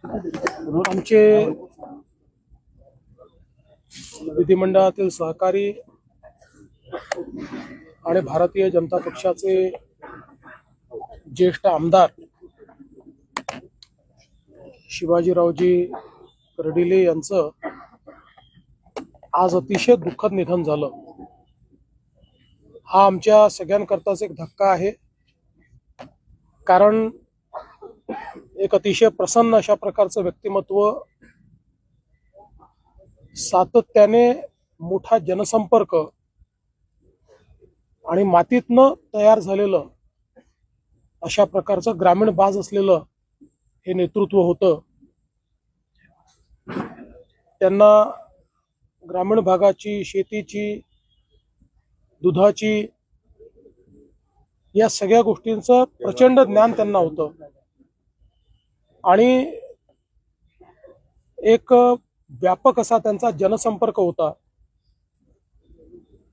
आमचे विधिमंडळातील सहकारी आणि भारतीय जनता पक्षाचे ज्येष्ठ आमदार शिवाजीरावजी कर्डिले यांचं आज अतिशय दुःखद निधन झालं। हा आमच्या सगळ्यांकरताच एक धक्का आहे, कारण एक अतिशय प्रसन्न अशा प्रकारचं व्यक्तिमत्व, सातत्याने मोठा जनसंपर्क आणि मातीतनं तयार झालेलं अशा प्रकारचं ग्रामीण बाज असलेलं हे नेतृत्व होतं। त्यांना ग्रामीण भागाची, शेतीची, दुधाची या सगळ्या गोष्टींचं प्रचंड ज्ञान त्यांना होतं आणि एक व्यापक असा त्यांचा जनसंपर्क होता।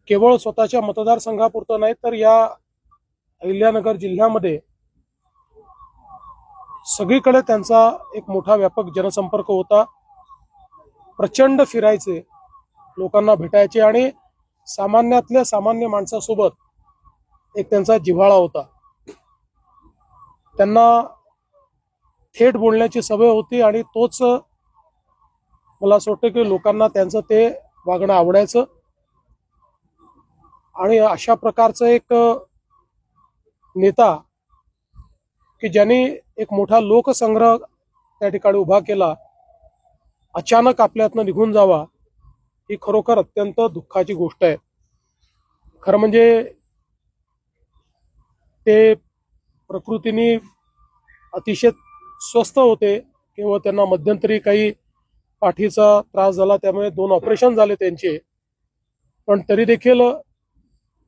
केवळ स्वतःच्या मतदारसंघापुरतं नाही तर या अहिल्यानगर जिल्ह्यामध्ये सगळीकडे त्यांचा एक मोठा व्यापक जनसंपर्क होता। प्रचंड फिरायचे, लोकांना भेटायचे आणि सामान्यातल्या सामान्य माणसासोबत एक त्यांचा जिव्हाळा होता। त्यांना थेट बोलण्याची सवय होती आणि तोच मला असं वाटतं की लोकांना त्यांचं ते वागणं आवडायचं आणि अशा प्रकारचं एक नेता की ज्यांनी एक मोठा लोकसंग्रह त्या ठिकाणी उभा केला, अचानक आपल्यातनं निघून जावा ही खरोखर अत्यंत दुःखाची गोष्ट आहे। खरं म्हणजे ते प्रकृतीने अतिशय स्वस्थ होते, केवळ त्यांना मध्यंतरी काही पाठीचा त्रास झाला, त्यामुळे 2 ऑपरेशन झाले त्यांचे, पण तरी देखील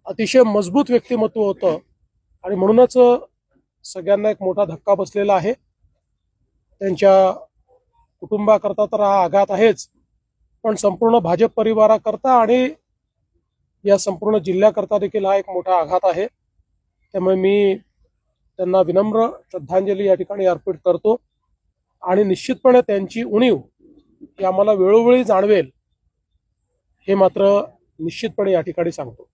अतिशय मजबूत व्यक्तिमत्व होतं आणि म्हणूनच सगळ्यांना एक मोठा धक्का बसलेला आहे। त्यांच्या कुटुंबाकरता तर हा आघात आहेच, पण संपूर्ण भाजप परिवाराकरता आणि या संपूर्ण जिल्ह्याकरता देखील हा एक मोठा आघात आहे। त्यामुळे मी त्यांना विनम्र श्रद्धांजली या ठिकाणी अर्पित करतो आणि निश्चितपणे त्यांची उणीव ही आम्हाला वेळोवेळी जाणवेल हे मात्र निश्चितपणे या ठिकाणी सांगतो।